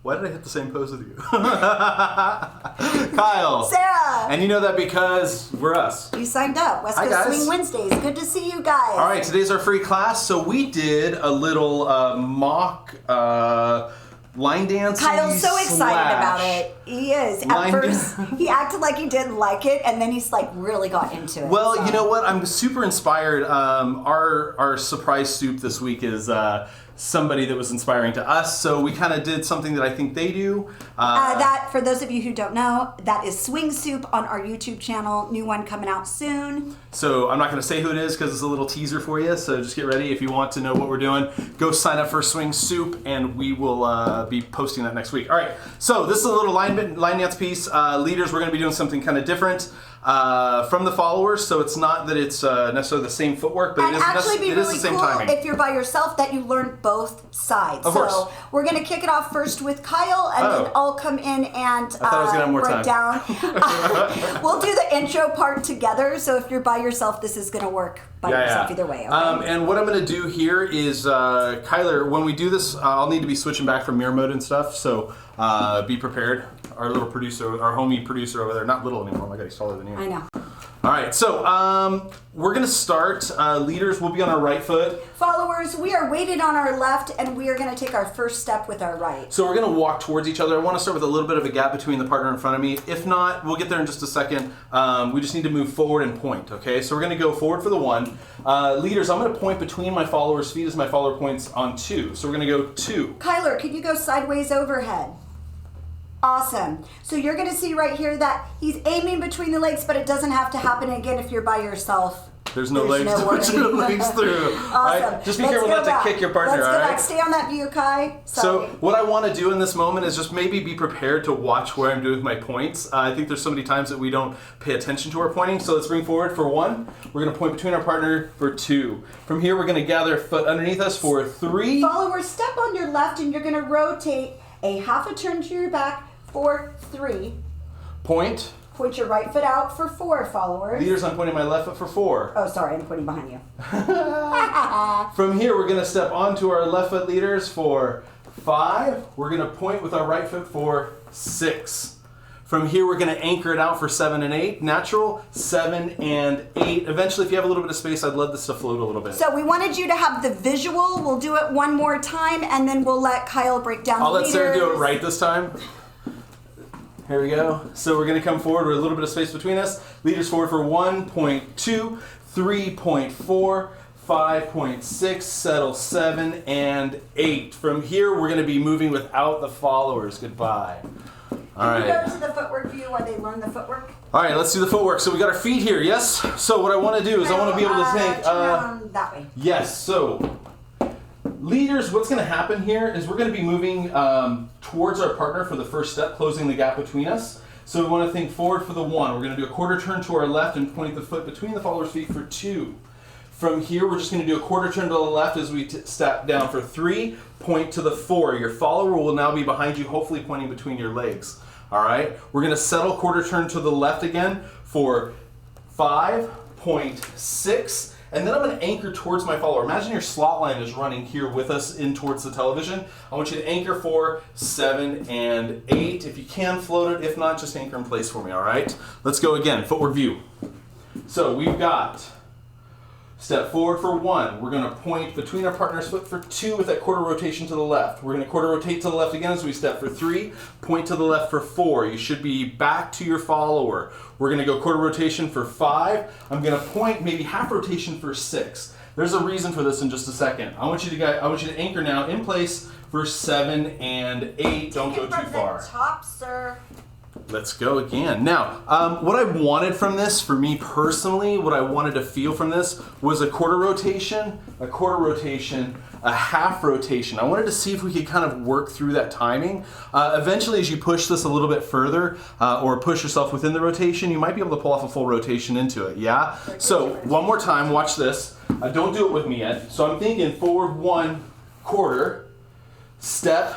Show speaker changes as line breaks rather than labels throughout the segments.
Why did I hit the same pose with you? Kyle.
Sarah.
And you know that because we're us.
You signed up. West
Hi,
Coast
guys.
Swing Wednesdays. Good to see you guys.
All right, today's our free class. So we did a little mock line dance.
Kyle's so excited about it. He is. At first, he acted like he didn't like it, and then he's like really got into it.
Well, so. You know what? I'm super inspired. Our surprise soup this week is somebody that was inspiring to us. So we kind of did something that I think they do.
That, for those of you who don't know, that is Swing Soup on our YouTube channel. New one coming out soon.
So I'm not going to say who it is because it's a little teaser for you. So just get ready. If you want to know what we're doing, go sign up for Swing Soup, and we will be posting that next week. All right. So this is a little line dance piece. Leaders, we're going to be doing something kind of different from the followers. So it's not that it's necessarily the same footwork, but
and it is the same timing. If you're by yourself, that you learn both sides.
Of course.
So we're going to kick it off first with Kyle, and then I'll come in and break down. We'll do the intro part together. So if you're by yourself, this is going to work by yourself either way. Okay?
And what I'm going to do here is, Kyler, when we do this, I'll need to be switching back from mirror mode and stuff. So be prepared. Our little producer, our homie producer over there, not little anymore. My God, he's taller than you.
I know.
All right, so we're going to start. Leaders, we'll be on our right foot.
Followers, we are weighted on our left, and we are going to take our first step with our right.
So we're going to walk towards each other. I want to start with a little bit of a gap between the partner in front of me. If not, we'll get there in just a second. We just need to move forward and point, okay? So we're going to go forward for the 1. Leaders, I'm going to point between my followers' feet as my follower points on 2. So we're going to go 2.
Kyler, can you go sideways overhead? Awesome. So you're going to see right here that he's aiming between the legs, but it doesn't have to happen again if you're by yourself.
There's no legs to put your legs through.
Awesome.
Right? Just be careful not to kick your partner,
Let's
all
go
right?
back. Stay on that view, Kai.
So what I want to do in this moment is just maybe be prepared to watch where I'm doing with my points. I think there's so many times that we don't pay attention to our pointing. So let's bring forward for 1. We're going to point between our partner for 2. From here, we're going to gather a foot underneath us for 3.
Followers, step on your left, and you're going to rotate a half a turn to your back for 3.
Point.
Point your right foot out for 4, followers.
Leaders, I'm pointing my left foot for 4.
Oh, sorry, I'm pointing behind you.
From here, we're going to step onto our left foot, leaders, for 5. We're going to point with our right foot for 6. From here, we're going to anchor it out for 7 and 8. Natural, 7 and 8. Eventually, if you have a little bit of space, I'd love this to float a little bit.
So we wanted you to have the visual. We'll do it one more time, and then we'll let Kyle break down the leaders.
I'll let Sarah do it right this time. Here we go. So we're going to come forward with a little bit of space between us. Leaders forward for 1.2, 3.4, 5.6, settle 7 and 8. From here, we're going to be moving without the followers. Goodbye. All right.
Can you go to the footwork view while they learn the footwork?
All right, let's do the footwork. So we got our feet here, yes? So what I want to do is I want to be able to think.
Turn around that way.
Yes, so leaders, what's going to happen here is we're going to be moving towards our partner for the first step, closing the gap between us. So we want to think forward for the 1. We're going to do a quarter turn to our left and point the foot between the follower's feet for 2. From here, we're just going to do a quarter turn to the left as we step down for 3, point to the 4. Your follower will now be behind you, hopefully pointing between your legs. All right, we're going to settle quarter turn to the left again for 5.6. And then I'm going to anchor towards my follower. Imagine your slot line is running here with us in towards the television. I want you to anchor for 7 and 8. If you can, float it. If not, just anchor in place for me, all right? Let's go again, footwork view. So we've got step forward for 1. We're going to point between our partner's foot for 2 with that quarter rotation to the left. We're going to quarter rotate to the left again as we step for 3. Point to the left for 4. You should be back to your follower. We're going to go quarter rotation for 5. I'm going to point maybe half rotation for 6. There's a reason for this in just a second. I want you to anchor now in place for 7 and 8. Don't go too far.
The top, sir.
Let's go again. Now, what I wanted from this, for me personally, what I wanted to feel from this was a quarter rotation, a half rotation. I wanted to see if we could kind of work through that timing. Eventually, as you push this a little bit further, or push yourself within the rotation, you might be able to pull off a full rotation into it, yeah? So, one more time, watch this. Don't do it with me yet. So I'm thinking forward 1, quarter, step,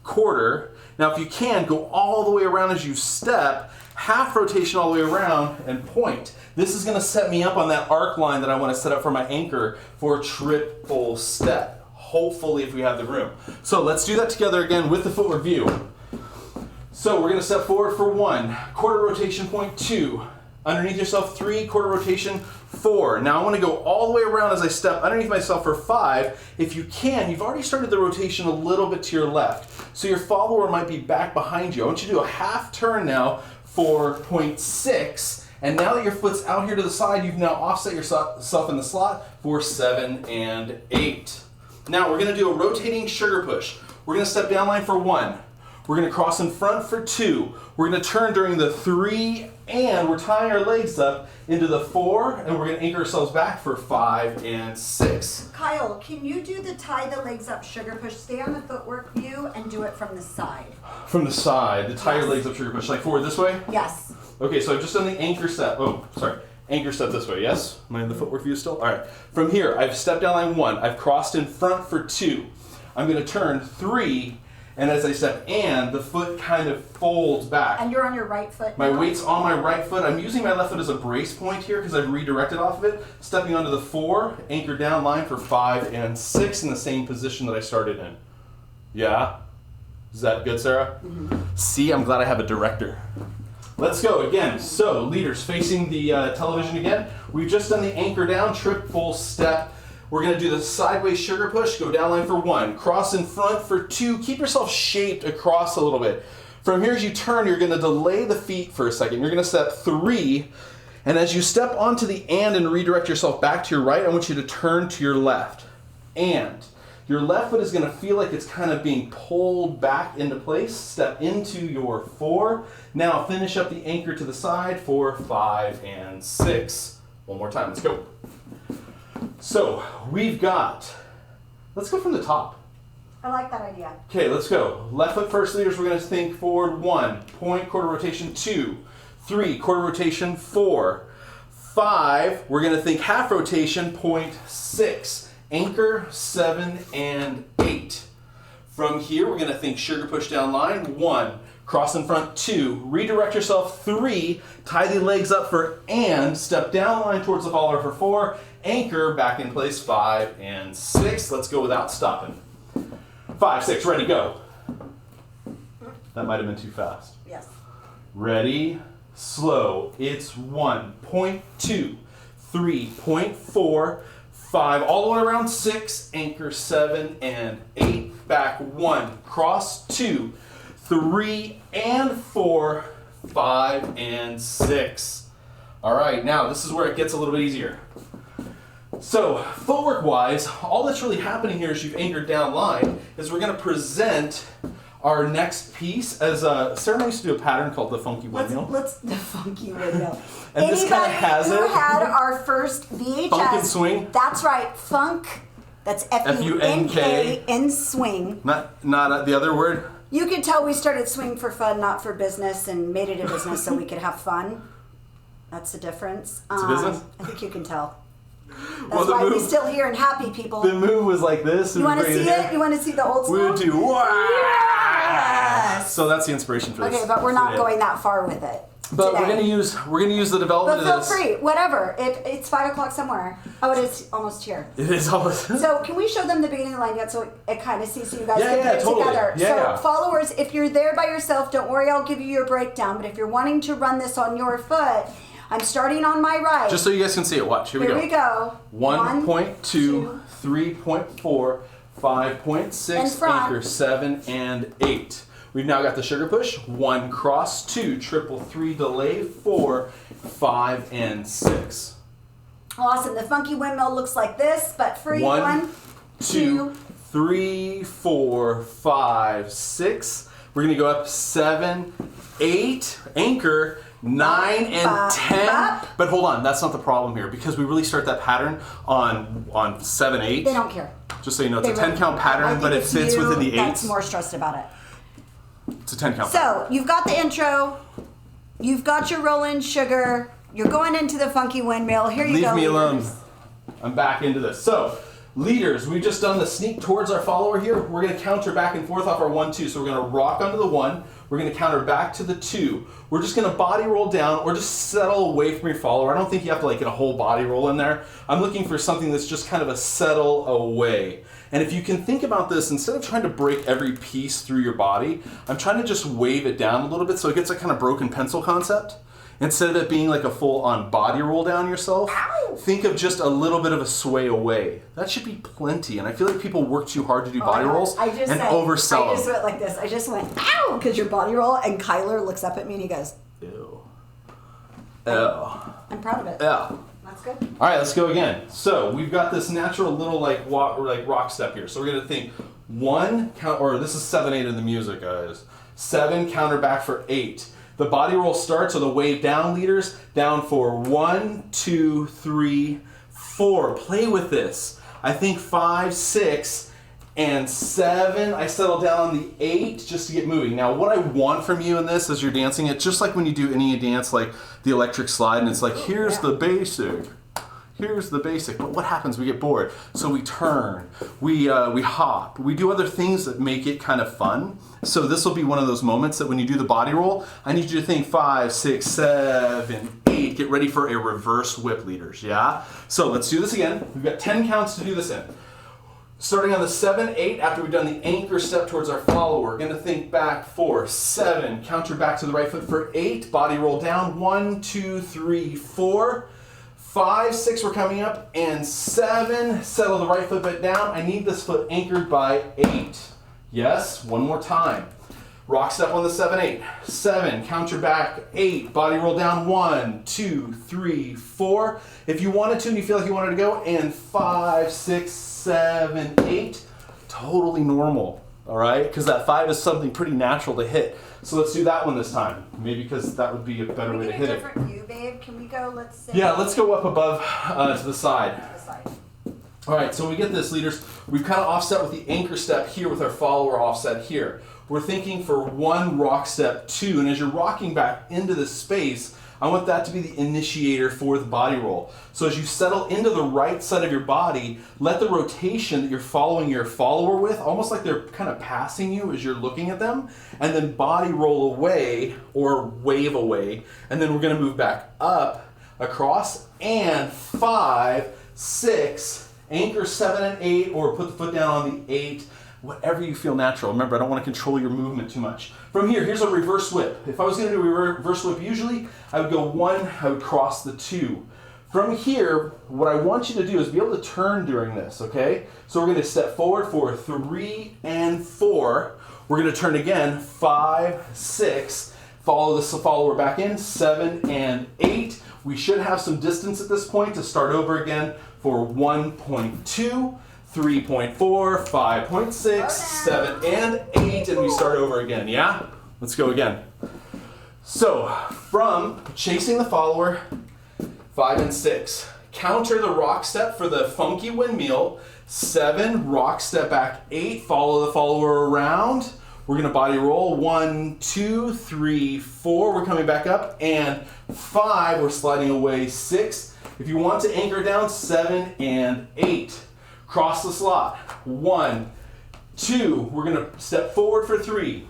quarter. Now, if you can, go all the way around as you step, half rotation all the way around, and point. This is going to set me up on that arc line that I want to set up for my anchor for a triple step, hopefully if we have the room. So let's do that together again with the footwork view. So we're going to step forward for 1, quarter rotation point 2, underneath yourself 3, quarter rotation 4. Now I want to go all the way around as I step underneath myself for 5. If you can, you've already started the rotation a little bit to your left, so your follower might be back behind you. I want you to do a half turn now for point 6, and now that your foot's out here to the side, you've now offset yourself in the slot for 7 and 8. Now we're going to do a rotating sugar push. We're going to step down line for 1. We're going to cross in front for 2. We're going to turn during the 3, and we're tying our legs up into the 4, and we're going to anchor ourselves back for 5 and 6.
Kyle, can you do the tie the legs up sugar push? Stay on the footwork view and do it from the side.
From the side, the tie your legs up sugar push, like forward this way?
Yes.
Okay, so I've just done the anchor step. Oh, sorry. Anchor step this way, yes? Am I in the footwork view still? All right. From here, I've stepped down line 1. I've crossed in front for 2. I'm going to turn 3. And as I step, and the foot kind of folds back.
And you're on your right foot
My
now?
weight's on my right foot. I'm using my left foot as a brace point here because I've redirected off of it. Stepping onto the 4, anchor down line for 5 and 6 in the same position that I started in. Yeah? Is that good, Sarah? Mm-hmm. See, I'm glad I have a director. Let's go again. So, leaders facing the television again. We've just done the anchor down, triple step. We're going to do the sideways sugar push, go down line for 1, cross in front for 2, keep yourself shaped across a little bit. From here as you turn, you're going to delay the feet for a second. You're going to step 3, and as you step onto the and redirect yourself back to your right, I want you to turn to your left. And your left foot is going to feel like it's kind of being pulled back into place. Step into your 4. Now finish up the anchor to the side for 5 and 6. One more time, let's go. So, we've got, let's go from the top.
I like that idea.
Okay, let's go. Left foot first, leaders, we're going to think forward 1, point, quarter rotation 2, 3, quarter rotation 4, 5, we're going to think half rotation, point 6, anchor 7 and 8. From here, we're going to think sugar push down line 1, cross in front 2, redirect yourself 3, tie the legs up for and, step down line towards the follower for 4, anchor back in place 5 and 6. Let's go without stopping. 5, 6, ready, go. That might have been too fast.
Yes.
Ready, slow. It's 1, point 2, 3, point 4, 5, all the way around 6, anchor 7 and 8, back 1, cross 2, 3 and 4, 5 and 6. All right, now this is where it gets a little bit easier. So, footwork-wise, all that's really happening here is you've anchored down line, is we're going to present our next piece as Sarah used to do a pattern called the funky windmill.
The funky windmill.
And this kind of has
who
it.
had our first VHS.
Funk and swing.
That's right, funk. That's F-U-N-K in swing.
Not the other word?
You can tell we started swing for fun, not for business, and made it a business so we could have fun. That's the difference.
It's a business?
I think you can tell. That's
Well,
why we're still here and happy, people.
The move was like this.
You want to see it? You want to see the old school?
We would do, wow!
Yes!
So that's the inspiration for this.
Okay, but we're not going that far with it.
But
today.
we're gonna use the development
But
of
feel
this.
free, whatever. It's 5 o'clock somewhere. Oh, it is almost here.
It is almost.
So can we show them the beginning of the line yet so it kind of sees so you guys
Yeah,
can put it
totally.
together.
Yeah.
So followers, if you're there by yourself, don't worry, I'll give you your breakdown. But if you're wanting to run this on your foot, I'm starting on my right.
Just so you guys can see it. Watch. Here we go. 1.2, 3.4, 5.6, anchor 7 and 8. We've now got the sugar push. 1, cross 2, triple 3, delay 4, 5 and 6.
Awesome. The funky windmill looks like this, but free.
1, 2, 3, 4, 5, 6. We're gonna go up 7, 8, anchor 9 and 10. But hold on, that's not the problem here because we really start that pattern on 7, 8.
They don't care.
Just so you know, it's a 10 count pattern, but it fits within the 8s.
That's more stressed about it.
It's a 10 count.
So you've got the intro, you've got your roll-in sugar, you're going into the funky windmill. Here you go.
Leave me alone. I'm back into this. So, leaders, we've just done the sneak towards our follower here. We're going to counter back and forth off our 1, 2. So we're going to rock onto the 1. We're going to counter back to the 2. We're just going to body roll down or just settle away from your follower. I don't think you have to get a whole body roll in there. I'm looking for something that's just kind of a settle away. And if you can think about this, instead of trying to break every piece through your body, I'm trying to just wave it down a little bit so it gets a kind of broken pencil concept. Instead of it being like a full-on body roll down yourself, think of just a little bit of a sway away. That should be plenty. And I feel like people work too hard to do body rolls and oversell them.
I just went like this. I just went, ow, because your body roll, and Kyler looks up at me and he goes,
ew.
Ew. I'm proud of it.
Yeah.
That's good.
All right, let's go again. So we've got this natural little like rock step here. So we're gonna think 1 count, or this is 7/8 in the music, guys. 7 counter back for 8. The body roll starts, or the wave down leaders, down for 1, 2, 3, 4. Play with this. I think 5, 6, and 7. I settle down on the 8 just to get moving. Now, what I want from you in this as you're dancing it, just like when you do any dance like the electric slide, and it's like, here's the basic. Here's the basic, but what happens? We get bored. So we turn, we hop, we do other things that make it kind of fun. So this will be one of those moments that when you do the body roll, I need you to think 5, 6, 7, 8. Get ready for a reverse whip, leaders, yeah? So let's do this again. We've got 10 counts to do this in. Starting on the 7, 8, after we've done the anchor step towards our follower, we're gonna think back for 7, counter back to the right foot for 8, body roll down, 1, 2, 3, 4, 5, 6, we're coming up, and 7, settle the right foot back down. I need this foot anchored by 8. Yes, one more time. Rock step on the 7, 8. 7, counter back, 8, body roll down, 1, 2, 3, 4. If you wanted to and you feel like you wanted to go, and 5, 6, 7, 8. Totally normal, all right? Because that 5 is something pretty natural to hit. So let's do that one this time. Maybe because that would be a better way to hit it.
Can we get a different view, babe? Can we go, let's say...
Yeah, let's go up above to the side.
To the side.
All right, so when we get this, leaders, we've kind of offset with the anchor step here with our follower offset here. We're thinking for 1 rock step, 2, and as you're rocking back into the space, I want that to be the initiator for the body roll. So as you settle into the right side of your body, let the rotation that you're following your follower with, almost like they're kind of passing you as you're looking at them, and then body roll away or wave away, and then we're gonna move back up, across, and 5, 6, anchor 7 and 8, or put the foot down on the 8, whatever you feel natural. Remember, I don't want to control your movement too much. From here, here's a reverse whip. If I was going to do a reverse whip, usually I would go 1, I would cross the 2. From here, what I want you to do is be able to turn during this, okay? So we're going to step forward for 3 and 4. We're going to turn again, 5, 6, follow this follower back in, 7 and 8. We should have some distance at this point to start over again for 1.2. 3.4, 5.6, 7, and 8, and we start over again, yeah? Let's go again. So, from chasing the follower, 5 and 6. Counter the rock step for the funky windmill, 7, rock step back, 8, follow the follower around. We're gonna body roll, 1, 2, 3, 4, we're coming back up, and 5, we're sliding away, 6. If you want to anchor down, 7 and 8. Cross the slot. 1, 2, we're gonna step forward for 3,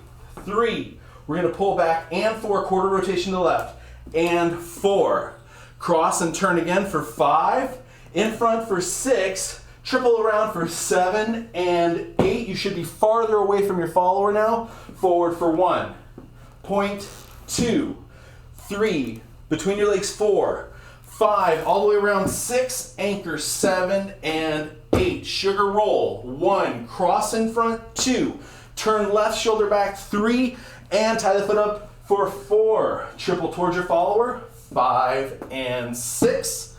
3, we're gonna pull back, and 4, quarter rotation to the left, and 4. Cross and turn again for 5, in front for 6, triple around for 7 and 8. You should be farther away from your follower now. Forward for 1, point, 2, 3, between your legs 4, 5, all the way around 6, anchor 7 and 8, sugar roll, 1, cross in front, 2, turn left shoulder back, 3, and tie the foot up for 4, triple towards your follower, 5 and 6.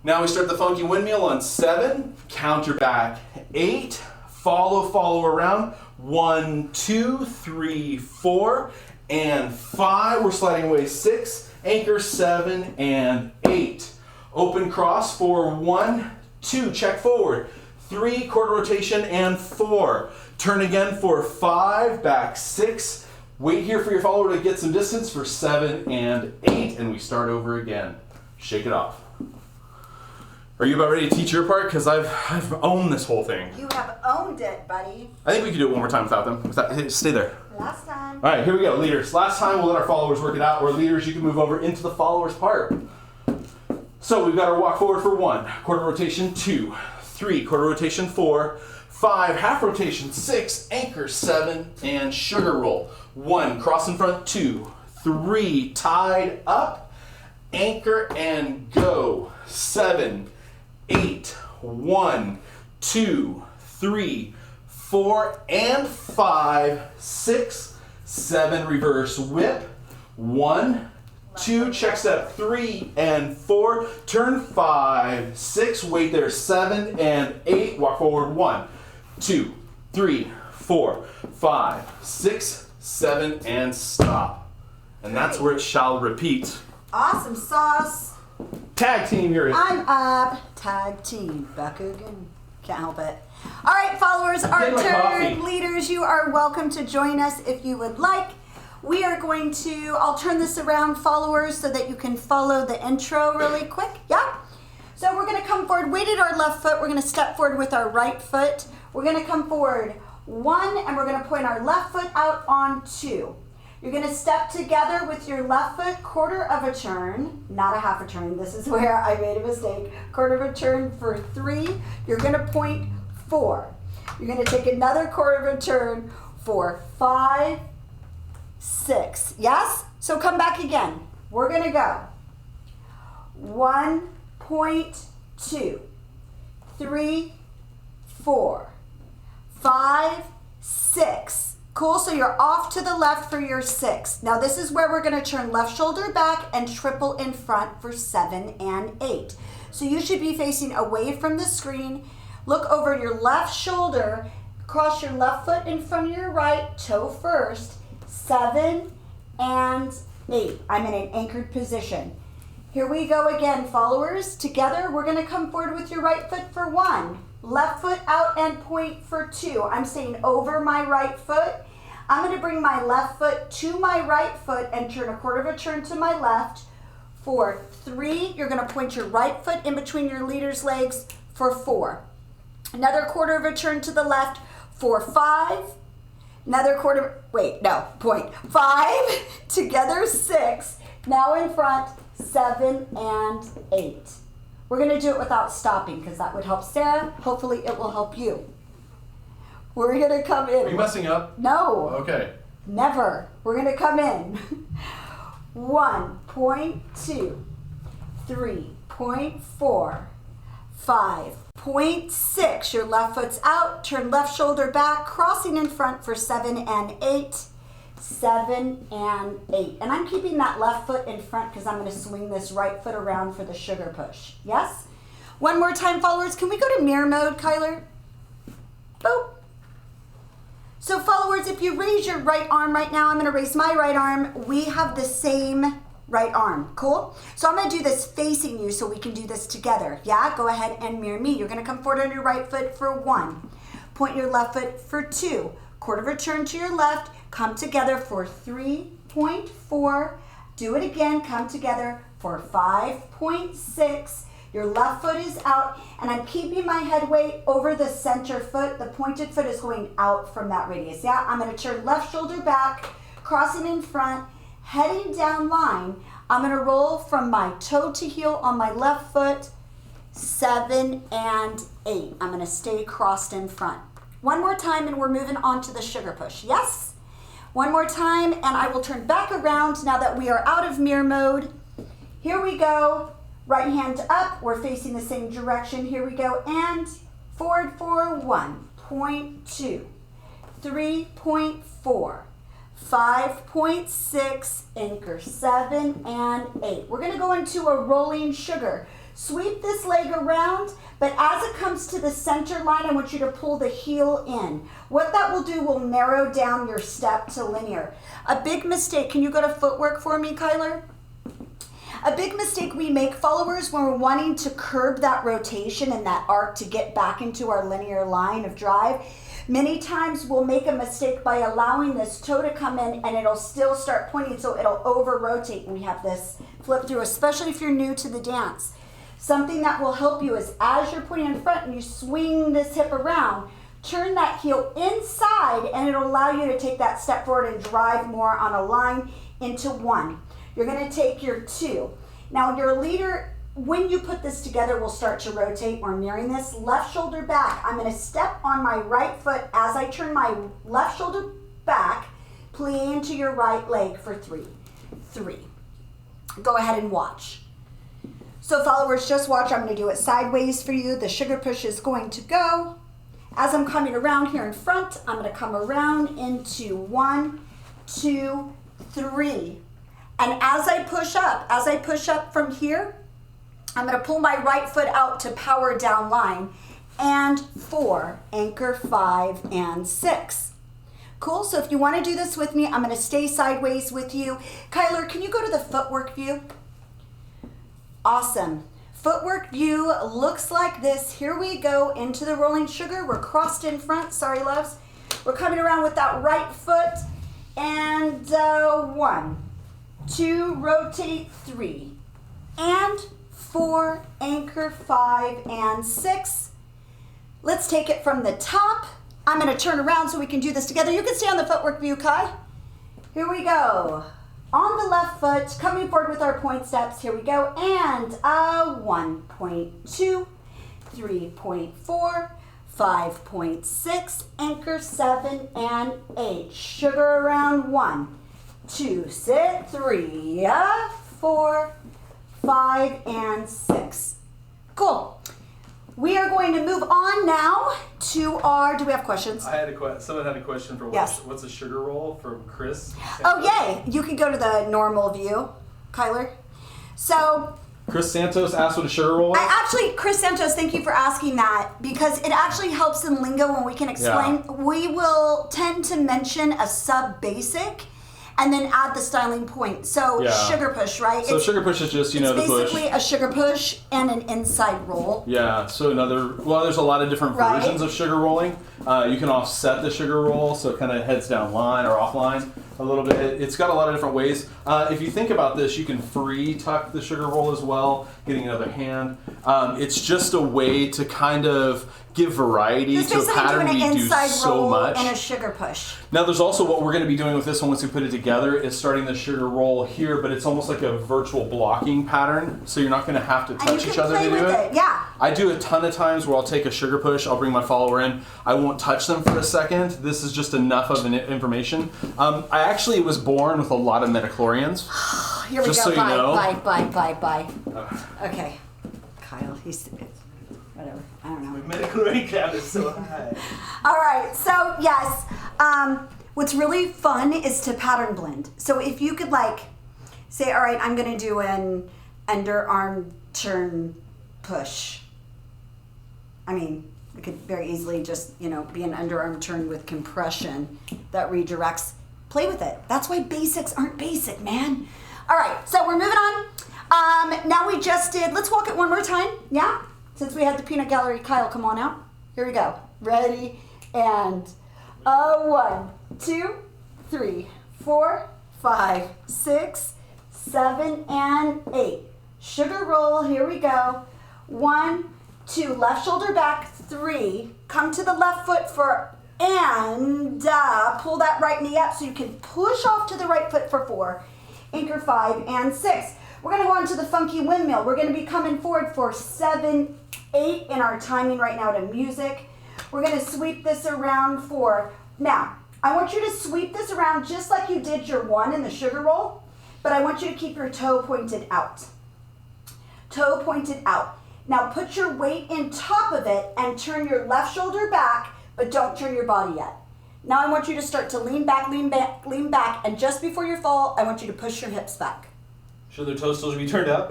Now we start the funky windmill on 7, counter back, 8, follow around, 1, 2, 3, 4, and 5, we're sliding away, 6, anchor 7 and 8. Open cross for 1, 2, check forward, 3, quarter rotation, and 4. Turn again for 5, back 6. Wait here for your follower to get some distance for 7 and 8, and we start over again. Shake it off. Are you about ready to teach your part? Because I've owned this whole thing.
You have owned it, buddy.
I think we can do it one more time without them. Hey, stay there.
Last time.
All right, here we go, leaders. Last time we'll let our followers work it out, or leaders, you can move over into the followers part. So we've got our walk forward for 1, quarter rotation 2, 3, quarter rotation 4, 5, half rotation, 6, anchor, 7, and sugar roll. 1, cross in front, 2, 3, tied up, anchor, and go. 7, 8, 1, 2, 3, 4, and 5, 6, 7, reverse whip. 1, 2, check step, 3 and 4, turn 5, 6, wait there, 7 and 8, walk forward, 1, 2, 3, 4, 5, 6, 7, and stop. And that's where it shall repeat.
Awesome sauce.
Tag team, you're in.
I'm up. Tag team. Back again. Can't help it. All right, followers, our turn. Leaders, you are welcome to join us if you would like. We are going to, I'll turn this around, followers, so that you can follow the intro really quick. Yeah? So we're going to come forward, weighted our left foot. We're going to step forward with our right foot. We're going to come forward 1, and we're going to point our left foot out on 2. You're going to step together with your left foot, quarter of a turn, not a half a turn. This is where I made a mistake. Quarter of a turn for 3. You're going to point 4. You're going to take another quarter of a turn for 5, 6. Yes? So come back again. We're going to go 1.2, 3, 4, 5, 6. Cool, so you're off to the left for your 6. Now this is where we're going to turn left shoulder back and triple in front for 7 and 8. So you should be facing away from the screen. Look over your left shoulder, cross your left foot in front of your right, toe first, 7 and 8. I'm in an anchored position. Here we go again, followers. Together, we're going to come forward with your right foot for 1. Left foot out and point for 2. I'm staying over my right foot. I'm going to bring my left foot to my right foot and turn a quarter of a turn to my left. For 3, you're going to point your right foot in between your leader's legs for 4. Another quarter of a turn to the left for 5. Another point 5. Together 6. Now in front, 7 and 8. We're going to do it without stopping because that would help Sarah. Hopefully it will help you. We're going to come in.
Are you messing up?
No.
Okay.
Never. We're going to come in. 1.2, 3.4, 5.6. Your left foot's out. Turn left shoulder back, crossing in front for 7 and 8. 7 and 8. And I'm keeping that left foot in front because I'm going to swing this right foot around for the sugar push. Yes? One more time, followers. Can we go to mirror mode, Kyler? Boop. So followers, if you raise your right arm right now, I'm going to raise my right arm. We have the same right arm. Cool? So I'm going to do this facing you so we can do this together. Yeah? Go ahead and mirror me. You're going to come forward on your right foot for 1. Point your left foot for 2. Quarter of a turn to your left. Come together for 3.4. Do it again. Come together for 5.6. Your left foot is out, and I'm keeping my head weight over the center foot. The pointed foot is going out from that radius. Yeah, I'm going to turn left shoulder back, crossing in front, heading down line. I'm going to roll from my toe to heel on my left foot, 7 and 8. I'm going to stay crossed in front. One more time, and we're moving on to the sugar push. Yes? One more time, and I will turn back around now that we are out of mirror mode. Here we go. Right hand up. We're facing the same direction. Here we go. And forward for 1.2, 3.4, 5.6, anchor 7 and 8. We're going to go into a rolling sugar. Sweep this leg around, but as it comes to the center line, I want you to pull the heel in. What that will do will narrow down your step to linear. A big mistake, can you go to footwork for me, Kyler? A big mistake we make, followers, when we're wanting to curb that rotation and that arc to get back into our linear line of drive, many times we'll make a mistake by allowing this toe to come in and it'll still start pointing, so it'll over-rotate when we have this flip through, especially if you're new to the dance. Something that will help you is as you're pointing in front and you swing this hip around, turn that heel inside and it'll allow you to take that step forward and drive more on a line into 1. You're going to take your 2. Now your leader when you put this together, we'll start to rotate. We're nearing this. Left shoulder back. I'm going to step on my right foot as I turn my left shoulder back. Plie into your right leg for 3. 3. Go ahead and watch. So followers, just watch. I'm going to do it sideways for you. The sugar push is going to go. As I'm coming around here in front, I'm going to come around into 1, 2, 3. And as I push up from here, I'm going to pull my right foot out to power down line. And 4, anchor 5 and 6. Cool, so if you want to do this with me, I'm going to stay sideways with you. Kyler, can you go to the footwork view? Awesome. Footwork view looks like this. Here we go into the rolling sugar. We're crossed in front. Sorry, loves. We're coming around with that right foot. And 1, 2, rotate 3. And 4, anchor 5 and 6. Let's take it from the top. I'm going to turn around so we can do this together. You can stay on the footwork view, Kai. Here we go. On the left foot, coming forward with our point steps. Here we go. And 1.2, 3.4, 5.6, anchor 7 and 8. Sugar around 1, 2, sit, 3, 4, 5, and 6. Cool. We are going to move on now to our, do we have questions?
I had a question. Someone had a question for what's a sugar roll from Chris?
Oh, yay. You can go to the normal view, Kyler. So,
Chris Santos asked what a sugar roll is?
Chris Santos, thank you for asking that, because it actually helps in lingo when we can explain. Yeah. We will tend to mention a sub-basic and then add the styling point. So sugar push, right?
So sugar push is just, the push.
It's basically a sugar push and an inside roll.
Yeah, so there's a lot of different versions of sugar rolling. You can offset the sugar roll, so it kind of heads down line or offline a little bit. It's got a lot of different ways. If you think about this, you can free tuck the sugar roll as well, getting another hand. It's just a way to kind of give variety to a pattern we do so much.
And a sugar push.
Now there's also what we're going to be doing with this one once we put it together is starting the sugar roll here, but it's almost like a virtual blocking pattern, so you're not going to have to touch each other to do it.
Yeah.
I do a ton of times where I'll take a sugar push, I'll bring my follower in, I won't touch them for a second. This is just enough of information. I actually was born with a lot of metachlorians.
Here we
just
go.
So you know.
Bye. Okay. Kyle, he's whatever. I don't know.
My metachlorine count is so high.
All right. So yes, what's really fun is to pattern blend. So if you could say, all right, I'm going to do an underarm turn push. I mean, it could very easily just, be an underarm turn with compression that redirects. Play with it. That's why basics aren't basic, man. All right, so we're moving on. Now we just did, let's walk it one more time. Yeah? Since we had the peanut gallery, Kyle, come on out. Here we go. Ready? And 1, 2, 3, 4, 5, 6, 7, and 8. Sugar roll, here we go. 1, 2, left shoulder back, 3. Come to the left foot and pull that right knee up so you can push off to the right foot for 4. Anchor 5 and 6. We're going to go on to the funky windmill. We're going to be coming forward for 7, 8 in our timing right now to music. We're going to sweep this around for, now, I want you to sweep this around just like you did your 1 in the sugar roll, but I want you to keep your toe pointed out. Toe pointed out. Now put your weight in top of it and turn your left shoulder back, but don't turn your body yet. Now I want you to start to lean back, and just before you fall, I want you to push your hips back.
Should their toes still be turned up?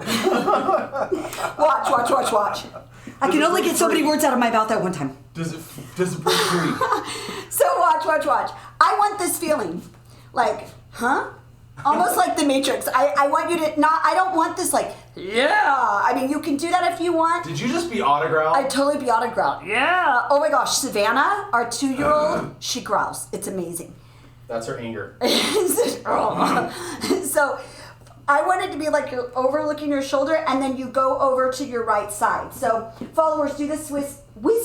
Watch. I can only get so many words out of my mouth at one time.
Does it break free?
So watch. I want this feeling. Almost like the Matrix. I want you to I don't want this yeah. I mean, you can do that if you want.
Did you just be autogrowled?
I'd totally be autogrowled. Yeah. Oh my gosh, Savannah, our 2-year-old, she growls. It's amazing.
That's her anger.
So I want it to be like you're overlooking your shoulder and then you go over to your right side. So followers, do this with me.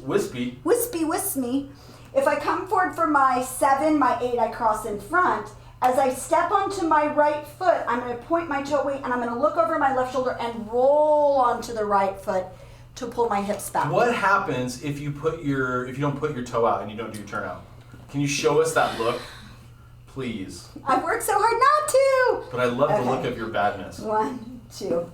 Wispy.
Wispy. If I come forward for my 7, my 8, I cross in front. As I step onto my right foot, I'm going to point my toe away and I'm going to look over my left shoulder and roll onto the right foot to pull my hips back.
What happens if you don't put your toe out and you don't do your turnout? Can you show us that look, please?
I've worked so hard not to.
But I love the look of your badness.
1, 2.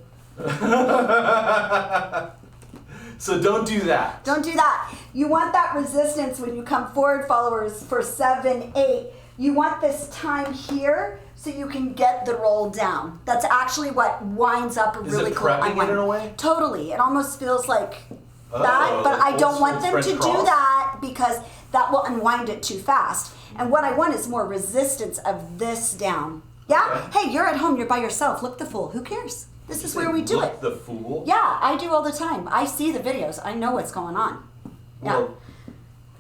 So don't do that.
Don't do that. You want that resistance when you come forward, followers, for 7, 8. You want this time here so you can get the roll down. That's actually what winds up a really cool unwind.
Is it prepping it in a way?
Totally. It almost feels like that, but I don't want them to do that because that will unwind it too fast. And what I want is more resistance of this down. Yeah? Okay. Hey, you're at home. You're by yourself. Look the fool. Who cares? This is where we do it.
Look the fool?
Yeah, I do all the time. I see the videos. I know what's going on. Yeah.
Well,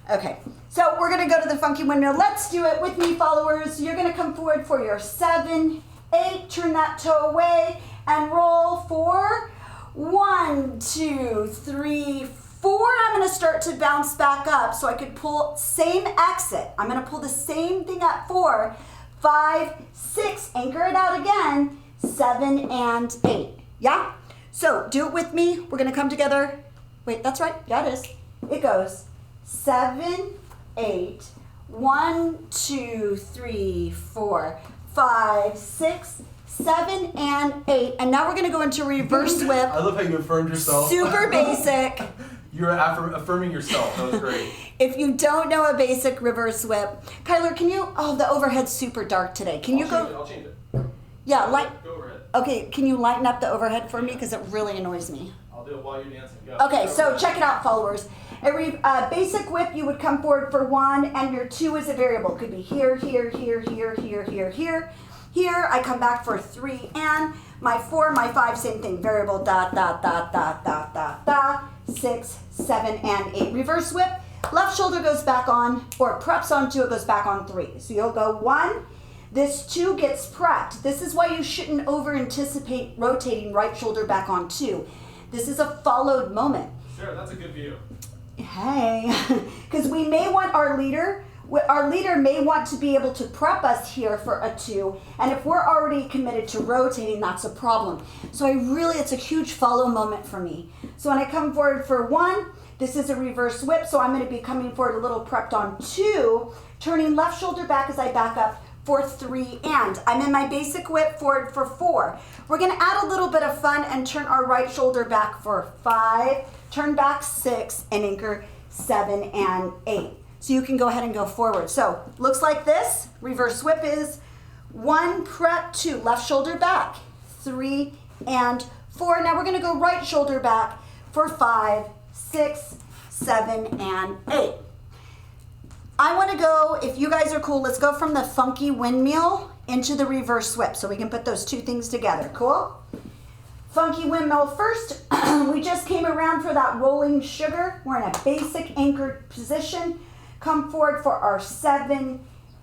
okay. So we're going to go to the funky windmill. Let's do it with me, followers. You're going to come forward for your 7, 8. Turn that toe away and roll for 1, 2, 3, 4. I'm going to start to bounce back up so I could pull same exit. I'm going to pull the same thing at 4, 5, 6. Anchor it out again. 7 and 8. Yeah? So do it with me. We're going to come together. Wait, that's right. Yeah, it is. It goes 7, 8. 1, 2, 3, 4, 5, 6, 7, and 8. And now we're going to go into reverse whip.
I love how you affirmed yourself.
Super basic.
You were affirming yourself. That was great.
If you don't know a basic reverse whip, Kyler, can you? Oh, the overhead's super dark today. Can you go?
I'll change it.
Yeah,
Go overhead.
Okay, can you lighten up the overhead for me? Because it really annoys me.
I'll do it while you're dancing. Go.
Okay, so check it out, followers. A basic whip, you would come forward for 1, and your 2 is a variable. Could be here, here, here, here, here, here, here. Here, I come back for 3, and my 4, my 5, same thing. Variable, dot, dot, dot, dot, dot, dot, dot. 6, 7, and 8. Reverse whip, left shoulder goes back on, or preps on 2, it goes back on 3. So you'll go 1. This 2 gets prepped. This is why you shouldn't over-anticipate rotating right shoulder back on 2. This is a followed moment.
Sure, that's a good view.
Hey, because we may want our leader may want to be able to prep us here for a 2, and if we're already committed to rotating, that's a problem. So it's a huge follow moment for me. So when I come forward for 1, this is a reverse whip, so I'm going to be coming forward a little prepped on 2, turning left shoulder back as I back up for 3, and I'm in my basic whip forward for 4. We're going to add a little bit of fun and turn our right shoulder back for 5, turn back 6, and anchor 7 and 8. So you can go ahead and go forward. So looks like this. Reverse whip is 1, prep, 2, left shoulder back, 3 and 4. Now we're going to go right shoulder back for 5, 6, 7, and 8. I want to go, if you guys are cool, let's go from the funky windmill into the reverse whip so we can put those 2 things together. Cool? Funky windmill first. We just came around for that rolling sugar. We're in a basic anchored position. Come forward for our 7,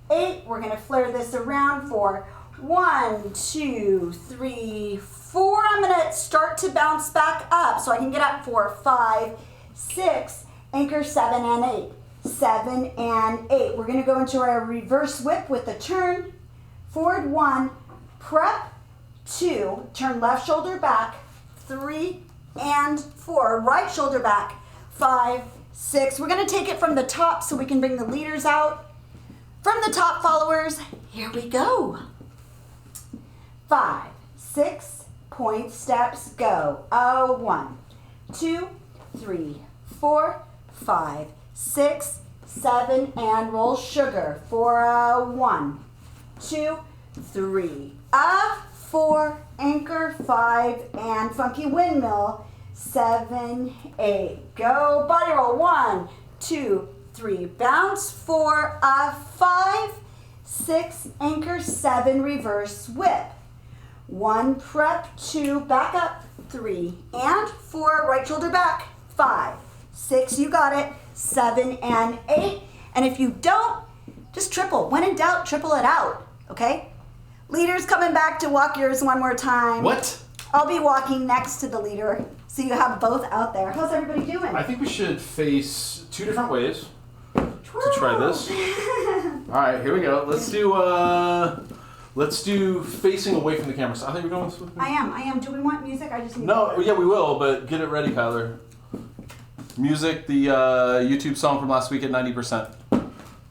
8. We're going to flare this around for 1, 2, 3, 4. I'm going to start to bounce back up so I can get up for 5, 6, anchor 7 and 8. 7 and 8. We're going to go into our reverse whip with a turn. Forward 1, prep 2, turn left shoulder back, 3 and 4. Right shoulder back, 5, 6. We're going to take it from the top so we can bring the leaders out. From the top, followers, here we go. 5, 6, point steps, go. 1, 2, 3, 4, 5, 6, 7, and roll sugar for 1, 2, 3, 4, anchor 5, and funky windmill 7, 8. Go body roll 1, 2, 3, bounce 4, 5, 6, anchor 7, reverse whip. 1, prep 2, back up 3 and 4, right shoulder back 5, 6, you got it. 7 and 8. And if you don't, just triple. When in doubt, triple it out. Okay? Leaders coming back to walk yours one more time.
What?
I'll be walking next to the leader, so you have both out there. How's everybody doing?
I think we should face 2 different ways to try this. All right, here we go. Let's do facing away from the camera. So I think we're going with
I am. Do we want music? I just need
yeah, we will, but get it ready, Kyler. Music, the YouTube song from last week at 90%. All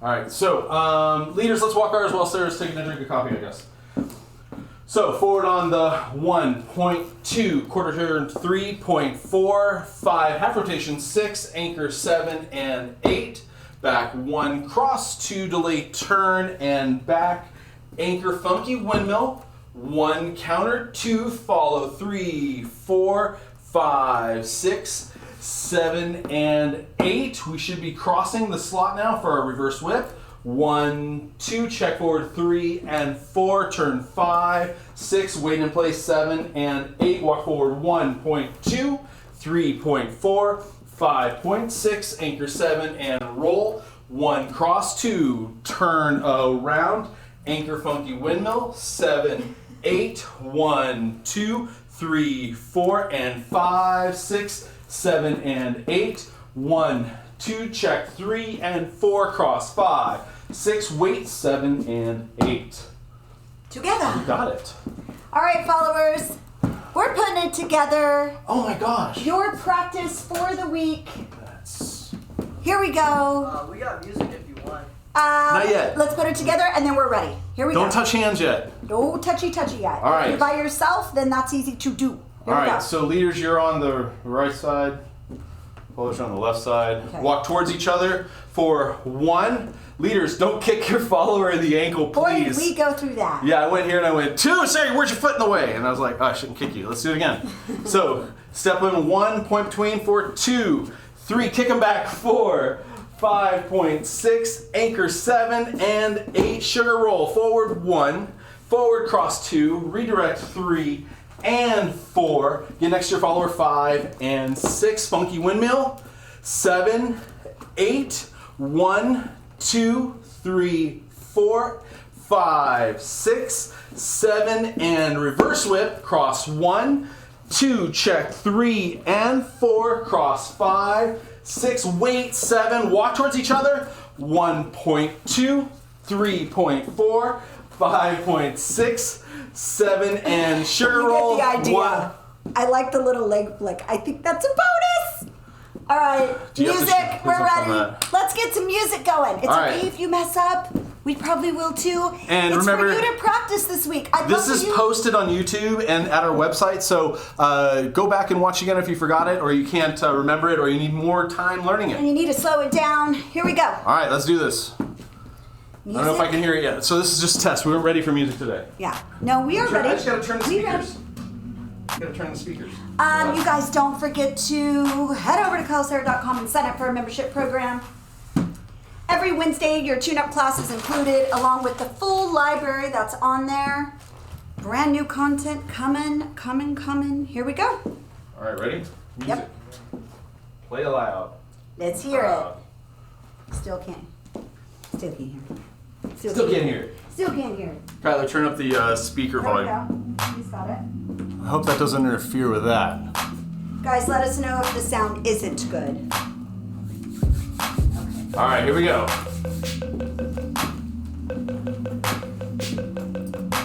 right, so leaders, let's walk ours while Sarah's taking a drink of coffee, I guess. So forward on the 1.2, quarter turn 3.4, 5, half rotation 6, anchor 7 and 8, back 1, cross 2, delay turn and back, anchor funky windmill, 1 counter, 2 follow, 3, 4, 5, 6, 7 and 8. We should be crossing the slot now for our reverse whip. 1, 2, check forward 3 and 4, turn 5, 6, wait in place 7 and 8, walk forward 1.2, 3.4, 5.6, anchor 7 and roll. 1 cross 2, turn around, anchor funky windmill, 7, 8, 1, 2, 3, 4 and 5, 6, 7 and 8, 1, 2, check 3 and 4, cross 5, 6, wait 7 and 8.
Together.
You got it.
All right, followers, we're putting it together.
Oh my gosh.
Your practice for the week. Here we go.
We got music if you want.
Not yet.
Let's put it together and then we're ready. Here we go.
Don't touch hands yet.
No touchy yet.
All right.
If you're by yourself, then that's easy to do. Here
All
we
right,
go.
so leaders, you're on the right side. Polish on the left side.
Okay.
Walk towards each other for 1. Leaders, don't kick your follower in the ankle, please.
Boy, we go through that.
Yeah, I went here and I went, 2, sorry, where's your foot in the way? And I was like, oh, I shouldn't kick you. Let's do it again. So, step in 1, point between for 2, 3, kick them back 4, 5.6, anchor 7 and 8, sugar roll, forward 1, forward cross 2, redirect 3 and 4, get next to your follower 5 and 6, funky windmill, 7, 8, 1, 2, 3, 4, 5, 6, 7 and reverse whip, cross 1, 2, check 3 and 4, cross 5, 6, wait 7, walk towards each other, 1.2, 3.4, 5.6, 7 and sugar roll.
You get the idea.
1.
I like the little leg flick. I think that's a bonus. All right, music, we're ready. Let's get some music going. It's okay if you mess up. We probably will too.
And
it's
remember,
for you to practice this week.
This is posted on YouTube and at our website, so go back and watch again if you forgot it, or you can't remember it, or you need more time learning it.
And you need to slow it down. Here we go.
All right, let's do this. Music? I don't know if I can hear it yet. So this is just a test. We weren't ready for music today.
Yeah. No, we are ready.
I just got to turn the speakers. Got to turn the speakers.
You guys don't forget to head over to KyleSarah.com and sign up for our membership program. Every Wednesday, your tune-up class is included, along with the full library that's on there. Brand new content coming. Here we go.
All right, ready? Music.
Yep.
Play aloud.
Let's hear it. Still can't hear it.
Still can't hear it.
Still can't hear it.
Kyler, turn up the speaker volume.
There we go. He's got it.
I hope that doesn't interfere with that.
Guys, let us know if the sound isn't good.
All right, here we go.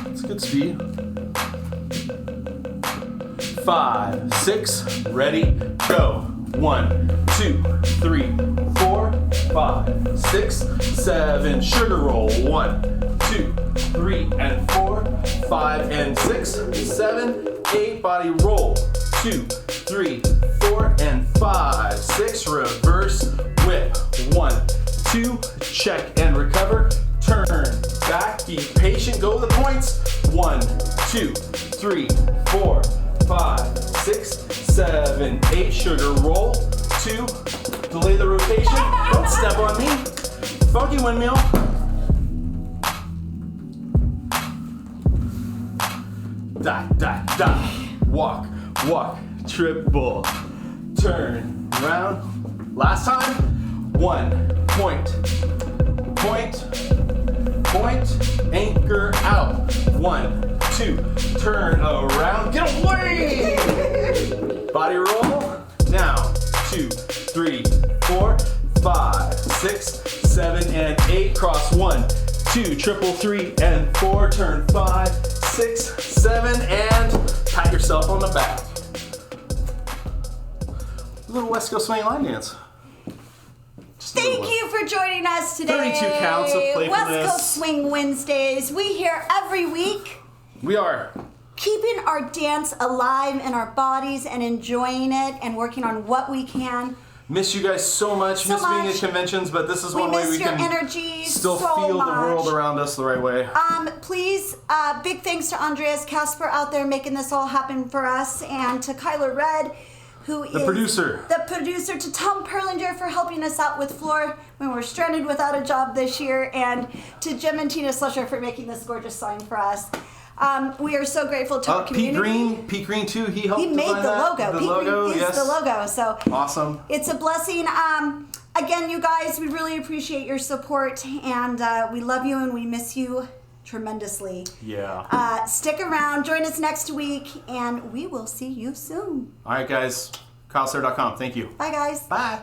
It's good speed. 5, 6, ready, go. 1, 2, 3, 4, 5, 6, 7, sugar roll. 1, 2, 3, and 4, 5, and 6, 7, 8, body roll. 2, 3, 4, and 5, 6, reverse whip. 1, 2, check and recover. Turn back, be patient, go to the points. 1, 2, 3, 4, 5, 6, 7, 8, sugar roll. 2, delay the rotation. Don't step on me. Funky windmill. Da. Walk, triple. Turn round. Last time. 1, point, anchor out. 1, 2, turn around, get away! Body roll, now, 2, 3, 4, 5, 6, 7, and 8, cross 1, 2, triple 3 and 4, turn 5, 6, 7, and pat yourself on the back. A little West Coast swing line dance.
Thank you for joining us today.
32 counts of playfulness.
West Coast Swing Wednesdays. We here every week.
We are.
Keeping our dance alive in our bodies and enjoying it and working on what we can.
Miss you guys so much. Miss being at conventions, but this is one way we can still feel the world around us the right way.
Please, big thanks to Andreas Casper out there making this all happen for us, and to Kyler Red, who is the producer, to Tom Perlinger for helping us out with floor when we're stranded without a job this year, and to Jim and Tina Slusher for making this gorgeous sign for us. We are so grateful to our community.
Pete Green too. He helped
design
the
logo.
Pete
Green is the logo. So
awesome.
It's a blessing. Again, you guys, we really appreciate your support, and we love you and we miss you tremendously.
Yeah.
Stick around. Join us next week, and we will see you soon.
All right, guys. KyleSayer.com. Thank you.
Bye, guys.
Bye.